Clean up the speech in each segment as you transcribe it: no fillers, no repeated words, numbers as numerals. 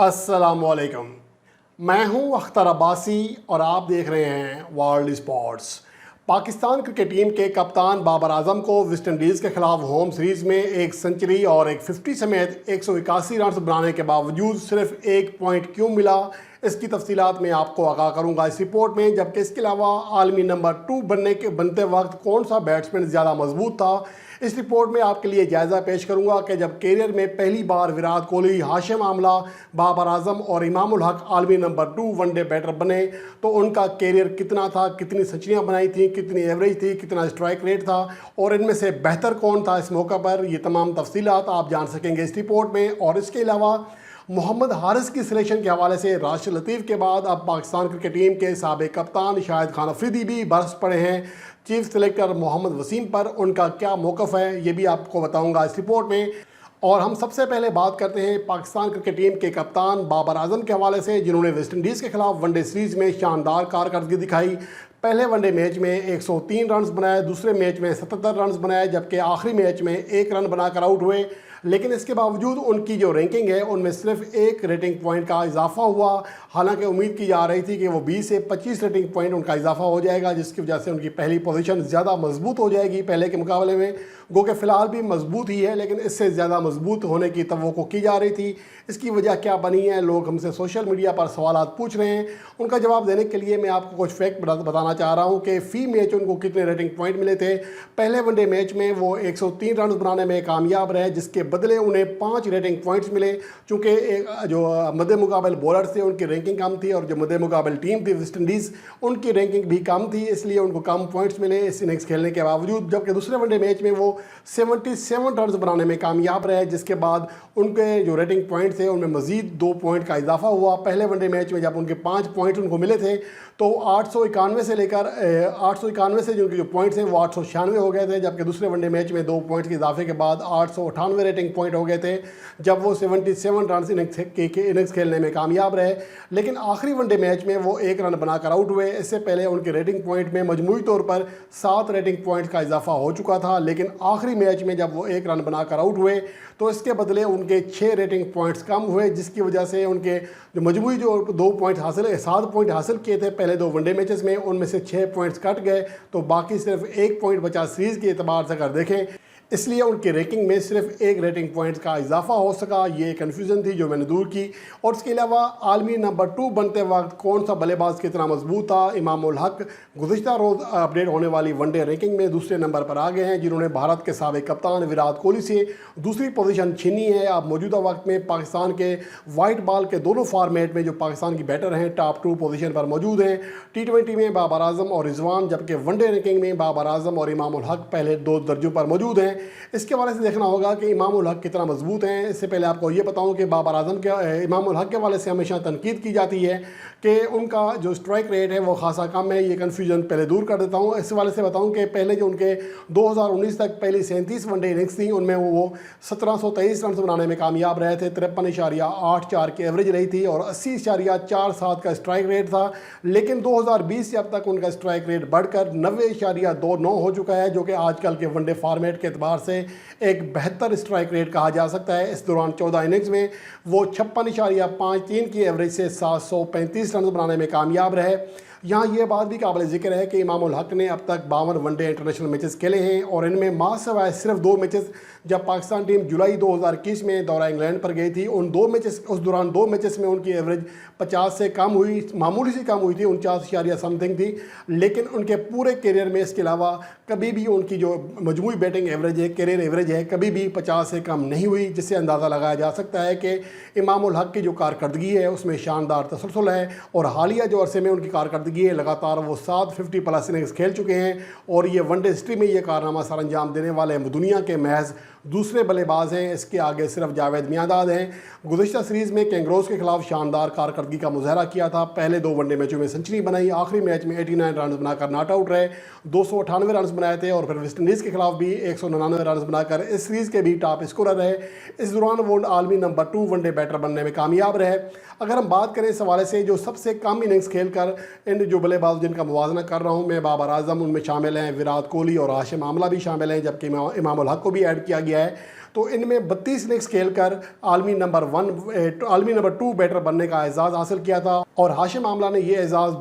अस्सलाम वालेकुम। मैं हूं अख्तर अब्बासी और आप देख रहे हैं world sports. Pakistan cricket team के कप्तान बाबर आजम को वेस्ट इंडीज़ के खिलाफ होम सीरीज़ में एक सेंचुरी और एक 50 समेत 181 रन बनाने के बावजूद सिर्फ एक पॉइंट क्यों मिला, इसकी तफसीलात मैं आपको आगाह करूंगा इस रिपोर्ट में। जबकि इसके अलावा आलमी नंबर 2 बनते वक्त कौन सा बैट्समैन ज़्यादा मजबूत था, इस रिपोर्ट में आपके लिए जायज़ा पेश करूंगा कि जब कैरियर में पहली बार विराट कोहली, हाशिम आमला, बाबर आजम और इमाम उल हक आलमी नंबर 2 वनडे बैटर बने तो उनका कैरियर कितना था, कितनी सेंचुरियाँ बनाई थी, कितनी एवरेज थी, कितना स्ट्राइक रेट था और इनमें से बेहतर कौन था इस मौका पर, ये तमाम तफसीलात आप जान सकेंगे इस रिपोर्ट में। और इसके अलावा मोहम्मद हारिस की सिलेक्शन के हवाले से राशिद लतीफ़ के बाद अब पाकिस्तान क्रिकेट टीम के साबिक कप्तान शाहिद खान अफरीदी भी बरस पड़े हैं चीफ सेलेक्टर मोहम्मद वसीम पर। उनका क्या मौक़िफ़ है ये भी आपको बताऊंगा इस रिपोर्ट में। और हम सबसे पहले बात करते हैं पाकिस्तान क्रिकेट टीम के कप्तान बाबर आजम के हवाले से, जिन्होंने वेस्ट इंडीज़ के खिलाफ वनडे सीरीज़ में शानदार कारकर्दगी दिखाई। पहले वनडे मैच में 103 रन बनाए, दूसरे मैच में 77 रन बनाए, जबकि आखिरी मैच में 1 रन बनाकर आउट हुए। लेकिन इसके बावजूद उनकी जो रैंकिंग है उनमें सिर्फ 1 रेटिंग पॉइंट का इजाफा हुआ। हालांकि उम्मीद की जा रही थी कि वो 20 से 25 रेटिंग पॉइंट उनका इजाफा हो जाएगा, जिसकी वजह से उनकी पहली पोजीशन ज़्यादा मजबूत हो जाएगी पहले के मुकाबले में। गो कि फ़िलहाल भी मजबूत ही है, लेकिन इससे ज़्यादा मजबूत होने की तवक्को की जा रही थी। इसकी वजह क्या बनी है, लोग हमसे सोशल मीडिया पर सवालात पूछ रहे हैं। उनका जवाब देने के लिए मैं आपको कुछ फैक्ट बताना चाह रहा हूँ कि फ़ी मैच उनको कितने रेटिंग पॉइंट मिले थे। पहले वनडे मैच में वो 103 रन बनाने में कामयाब रहे, जिसके बदले उन्हें 5 रेटिंग पॉइंट्स मिले। चूँकि जो मद्दे मुकाबल बॉलर्स थे उनकी रैंकिंग कम थी और जो मद्दे मुकाबल टीम थी वेस्ट इंडीज़ उनकी रैंकिंग भी कम थी, इसलिए उनको कम पॉइंट्स मिले इस इनिंग्स खेलने के बावजूद। जबकि दूसरे वनडे मैच में वो 77 रन बनाने में कामयाब रहे, जिसके बाद उनके जो रेटिंग पॉइंट थे उनमें मज़ीद 2 पॉइंट का इजाफा हुआ। पहले वनडे मैच में जब उनके 5 पॉइंट उनको मिले थे तो 891 से लेकर 891 से जो उनके जो पॉइंट्स हैं वो 896 हो गए थे, जबकि दूसरे वनडे मैच में 2 पॉइंट्स के इजाफे के बाद 898 रेटिंग पॉइंट हो गए थे जब वो 77 रन इनिंग्स खेलने में कामयाब रहे। लेकिन आखिरी वनडे मैच में वो 1 रन बनाकर आउट हुए। इससे पहले उनके रेटिंग पॉइंट में मजमूई तौर पर 7 रेटिंग पॉइंट्स का इजाफा हो चुका था, लेकिन आखिरी मैच में जब वो 1 रन बनाकर आउट हुए तो इसके बदले उनके 6 रेटिंग पॉइंट्स कम हुए, जिसकी वजह से उनके जो मजमूई जो 2 पॉइंट हासिल 7 पॉइंट हासिल किए थे पहले 2 वनडे मैचेस में, उनमें से 6 पॉइंट्स कट गए तो बाकी सिर्फ 1 पॉइंट बचा सीरीज़ के एतबार से अगर देखें, इसलिए उनकी रैंकिंग में सिर्फ 1 रेटिंग पॉइंट का इजाफा हो सका। ये कन्फ्यूज़न थी जो मैंने दूर की। और इसके अलावा आलमी नंबर 2 बनते वक्त कौन सा बल्लेबाज कितना मजबूत था, इमाम उल हक गुज़िश्ता रोज़ अपडेट होने वाली वनडे रैंकिंग में दूसरे नंबर पर आ गए हैं, जिन्होंने भारत के साबिक कप्तान विराट कोहली से दूसरी पोजीशन छीनी है। अब मौजूदा वक्त में पाकिस्तान के वाइट बॉल के दोनों फॉर्मेट में जो पाकिस्तान की बैटर हैं टॉप 2 पोजीशन पर मौजूद हैं। T20 में बाबर आजम और रिजवान, जबकि वनडे रैंकिंग में बाबर आजम और इमाम उल हक पहले 2 दर्जों पर मौजूद हैं। इसके हवाले से देखना होगा कि इमाम उल हक कितना मजबूत हैं। इससे पहले आपको ये बताऊं कि बाबर आजम के इमाम उल हक के हवाले से हमेशा तनकीद की जाती है कि उनका जो स्ट्राइक रेट है वो खासा कम है। ये कन्फ्यूजन पहले दूर कर देता हूँ। इस हवाले से बताऊं कि पहले जो उनके 2019 तक पहली 37 वनडे इनिंग्स थी उनमें वो 1723 रन बनाने में कामयाब रहे थे। 53.84 की एवरेज रही थी और 80.47 का स्ट्राइक रेट था। लेकिन 2020 से अब तक उनका स्ट्राइक रेट बढ़कर 90.29 हो चुका है, जो कि आजकल के वनडे फॉर्मेट के एतबार से एक बेहतर स्ट्राइक रेट कहा जा सकता है। इस दौरान 14 इनिंग्स में वो 56.53 की एवरेज से 735 रन बनाने में कामयाब रहे। यहाँ ये बात भी काबिल ज़िक्र है कि इमाम उल हक ने अब तक 52 वनडे इंटरनेशनल मैचेस खेले हैं और इनमें मासिवाय सिर्फ 2 मैचेस जब पाकिस्तान टीम जुलाई 2021 में दौरा इंग्लैंड पर गई थी, उस दौरान 2 मैचेस में उनकी एवरेज 50 से कम हुई, मामूली सी कम हुई थी, 49 समथिंग थी। लेकिन उनके पूरे करियर में इसके अलावा कभी भी उनकी जो मजमूई बैटिंग एवरेज है, करियर एवरेज है, कभी भी 50 से कम नहीं हुई, जिससे अंदाज़ा लगाया जा सकता है कि इमाम उल हक की जो कारकर्दगी है उसमें शानदार तसलसल है। और हालिया जो अरसे में उनकी कारकर्दगी है, लगातार वो 750+ इनिंग्स खेल चुके हैं और ये वनडे हिस्ट्री में ये कारनामा सर अंजाम देने वाले दुनिया के महज दूसरे बल्लेबाज हैं। इसके आगे सिर्फ जावेद मियांदाद हैं। गुज़िश्ता सीरीज़ में कैंगरोज के खिलाफ शानदार कारकर्दगी का मुजाहरा किया था। पहले 2 वनडे मैचों में सेंचुरी बनाई, आखिरी मैच में 89 रन बनाकर नॉट आउट रहे। 298 रन बनाए थे और फिर वेस्ट इंडीज़ के खिलाफ भी 199 रन बनाकर इस सीरीज़ के भी टॉप स्कोरर रहे। इस दौरान वो आलमी नंबर 2 वनडे बैटर बनने में कामयाब रहे। अगर हम बात करें इस हवाले से जो सबसे कम इनिंग्स खेलकर جو بلے باز جن کا موازنہ کر رہا ہوں میں، بابر اعظم ان میں شامل ہیں، وراٹ کوہلی اور ہاشم آملہ بھی شامل ہیں، جبکہ امام الحق کو بھی ایڈ کیا گیا ہے۔ تو ان میں 32 اننگز کھیل کر عالمی نمبر 2 بیٹر بننے کا اعزاز حاصل کیا تھا، اور ہاشم آملہ نے یہ اعزاز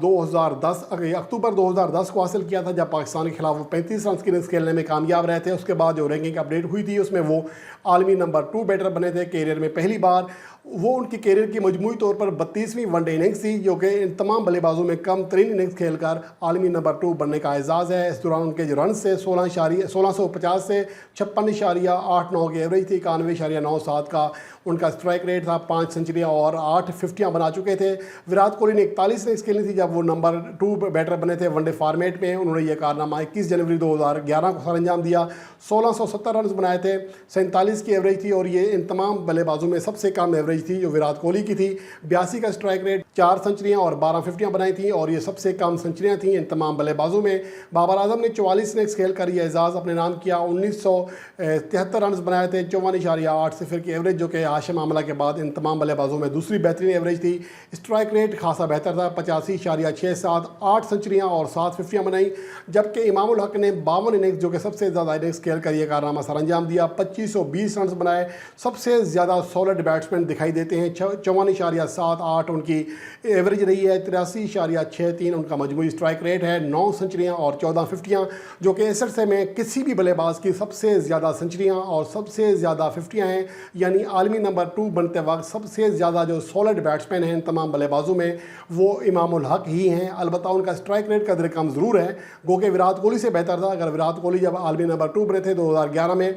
اکتوبر 2010 کو حاصل کیا تھا، جب پاکستان کے خلاف وہ 35 رنز کی اننگز کھیلنے میں کامیاب رہے تھے۔ اس کے بعد جو رینکنگ اپڈیٹ ہوئی تھی اس میں وہ عالمی نمبر 2 بیٹر بنے تھے کیریئر میں پہلی بار۔ وہ ان کی کیریئر کی مجموعی طور پر 32ویں ون ڈے اننگز تھی، جو کہ ان تمام بلے بازوں میں کم ترین اننگز کھیل کر عالمی نمبر 2 بننے کا اعزاز ہے۔ اس دوران ان کے جو رنز سے 1650 سے 56.89 کی ایوریج تھی، 91.97 کا ان کا اسٹرائک ریٹ تھا، 5 سنچریاں اور 8 ففٹیاں بنا چکے تھے۔ وراٹ کوہلی نے 41 اننگز کھیلی تھی جب وہ نمبر 2 بیٹر بنے تھے ون ڈے فارمیٹ میں۔ انہوں نے یہ کارنامہ 21 جنوری 2011 کو سر انجام دیا، 1670 رنز بنائے تھے، 47 کی ایوریج تھی، اور یہ ان تمام بلے بازوں میں سب سے کم ایوریج تھی جو وراٹ کوہلی کی تھی۔ 82 کا اسٹرائک ریٹ، 4 سنچریاں اور 12 ففٹیاں بنائی تھیں، اور یہ سب سے کم سنچریاں تھیں ان تمام بلے بازوں میں۔ بابر اعظم نے 44 اننگز کھیل کر یہ اعزاز اپنے نام کیا، 1973 رنز بنائے تھے، 54.80 کی ایوریج، جو کہ ہاشم آملہ کے بعد ان تمام بلے بازوں میں دوسری بہترین ایوریج تھی۔ اسٹرائک ریٹ خاصا بہتر تھا، 85.67، 8 سنچریاں اور 7 ففٹیاں بنائیں، جبکہ امام الحق نے 52 اننگز جو کہ سب سے زیادہ اننگز کھیل کر یہ کارنامہ سر انجام دیا، 2520 رنز بنائے۔ سب سے زیادہ سالڈ بیٹسمین دکھائی دیتے ہیں، 54.78 ان کی ایوریج رہی ہے، 83.63 ان کا مجموعی اسٹرائک ریٹ ہے، 9 سنچریاں اور 14 ففٹیاں، جو کہ 61 میں کسی بھی بلے باز کی سب سے زیادہ سنچریاں اور سب سے زیادہ ففٹیاں ہیں۔ یعنی عالمی نمبر 2 بنتے وقت سب سے زیادہ جو سالڈ بیٹسمین ہیں ان تمام بلے بازوں میں وہ امام الحق ہی ہیں۔ البتہ ان کا اسٹرائک ریٹ قدر کم ضرور ہے، گو کہ وراٹ کوہلی سے بہتر تھا۔ اگر وراٹ کوہلی جب عالمی نمبر 2 بنے تھے 2011 میں،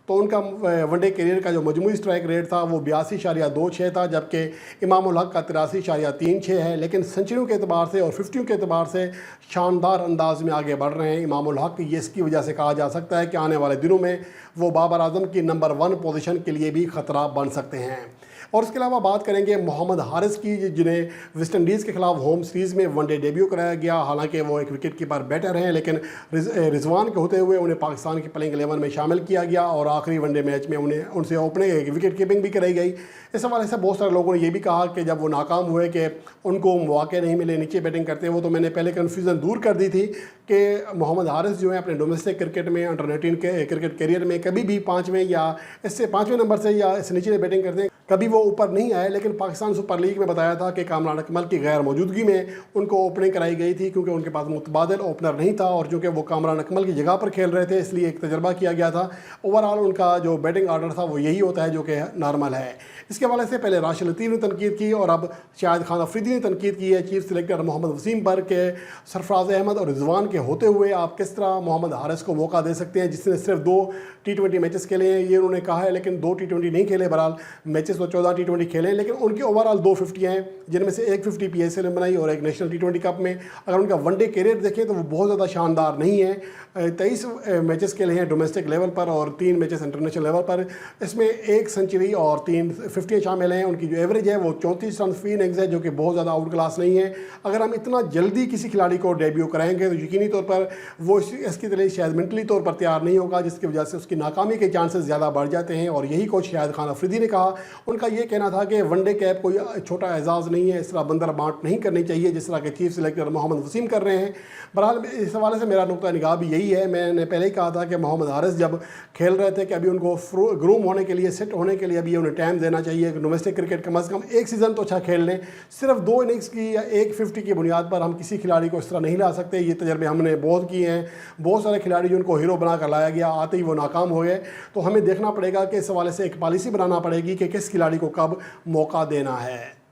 تو ان کا ون ڈے کیریئر کا جو مجموعی اسٹرائک ریٹ تھا وہ 82.26 تھا، جبکہ امام الحق کا 83.36 ہے۔ لیکن سنچریوں کے اعتبار سے اور ففٹیوں کے اعتبار سے شاندار انداز میں آگے بڑھ رہے ہیں امام الحق۔ یہ اس کی وجہ سے کہا جا سکتا ہے کہ آنے والے دنوں میں وہ بابر اعظم کی نمبر 1 پوزیشن کے لیے بھی خطرہ بن سکتے ہیں۔ اور اس کے علاوہ بات کریں گے محمد حارث کی، جنہیں ویسٹ انڈیز کے خلاف ہوم سیریز میں ون ڈے ڈیبیو کرایا گیا۔ حالانکہ وہ ایک وکٹ کیپر بیٹر ہیں، لیکن رضوان کے ہوتے ہوئے انہیں پاکستان کی پلنگ 11 میں شامل کیا گیا، اور آخری ون ڈے میچ میں ان سے وکٹ کیپنگ بھی کرائی گئی۔ اس حوالے سے بہت سارے لوگوں نے یہ بھی کہا کہ جب وہ ناکام ہوئے کہ ان کو مواقع نہیں ملے نیچے بیٹنگ کرتے ہوئے، تو میں نے پہلے کنفیوژن دور کر دی تھی کہ محمد حارث جو ہیں اپنے ڈومیسٹک کرکٹ میں انڈر 19 کے کرکٹ کیریئر میں کبھی بھی 5ویں یا اس سے 5ویں نمبر سے یا اس سے نیچے بیٹنگ کرتے ہیں، کبھی وہ اوپر نہیں آئے۔ لیکن پاکستان سپر لیگ میں بتایا تھا کہ کامران اکمل کی غیر موجودگی میں ان کو اوپننگ کرائی گئی تھی، کیونکہ ان کے پاس متبادل اوپنر نہیں تھا، اور چونکہ وہ کامران اکمل کی جگہ پر کھیل رہے تھے اس لیے ایک تجربہ کیا گیا تھا۔ اوورآل ان کا جو بیٹنگ آرڈر تھا وہ یہی ہوتا ہے جو کہ نارمل ہے۔ اس کے حوالے سے پہلے راشد لطیف نے تنقید کی اور اب شاہد خان افریدی نے تنقید کی ہے چیف سلیکٹر محمد وسیم پر کہ سرفراز احمد اور رضوان کے ہوتے ہوئے آپ کس طرح محمد حارث کو موقع دے سکتے ہیں، جس نے صرف 2 T20 میچز کھیلے ہیں، یہ انہوں نے کہا ہے، لیکن 2 T20 نہیں کھیلے، بہرحال میچز تو 14 T20 کھیلے ہیں، لیکن ان کے اوورآل 2 ففٹیاں ہیں، جن میں سے ایک 50 PSL نے بنائی اور ایک نیشنل T20 کپ میں۔ اگر ان کا ون ڈے کیریئر دیکھیں تو وہ بہت زیادہ شاندار نہیں ہے، 23 میچز کھیلے ہیں ڈومیسٹک لیول پر اور 3 میچز انٹرنیشنل لیول پر، اس میں 1 سنچری اور 3 ففٹیاں شامل ہیں۔ ان کی جو ایوریج ہے وہ 34 رن فی اننگز ہے، جو کہ بہت زیادہ آؤٹ کلاس نہیں ہے۔ اگر ہم اتنا جلدی کسی کھلاڑی کو ڈیبیو کرائیں گے تو یقینی طور پر وہ اس کی طرح شاید منٹلی طور پر تیار نہیں ہوگا، جس کی وجہ سے اس کی ناکامی کے چانسز زیادہ بڑھ جاتے ہیں، اور یہی کوچ شاہد خان افریدی نے کہا۔ ان کا یہ کہنا تھا کہ ون ڈے کیپ کوئی چھوٹا اعزاز نہیں ہے، اس طرح بندر بانٹ نہیں کرنی چاہیے جس طرح کے چیف سلیکٹر محمد وسیم کر رہے ہیں۔ بہرحال اس حوالے سے میرا نقطہ نگاہ بھی یہی ہے، میں نے پہلے ہی کہا تھا کہ محمد حارث جب کھیل رہے تھے کہ ابھی ان کو گروم ہونے کے لیے، سیٹ ہونے کے لیے ابھی انہیں ٹائم دینا چاہیے۔ ڈومیسٹک کرکٹ کم از کم 1 سیزن تو اچھا کھیل لیں، صرف 2 اننگز کی یا 1 50 کی بنیاد پر ہم کسی کھلاڑی کو اس طرح نہیں لا سکتے۔ یہ تجربے ہم نے بہت کیے ہیں، بہت سارے کھلاڑی جو ان کو ہیرو بنا کر لایا گیا آتے ہی وہ ناکام ہو گئے۔ تو ہمیں دیکھنا پڑے گا کہ اس حوالے سے ایک پالیسی بنانا پڑے گی کہ کس کھلاڑی کو کب موقع دینا ہے۔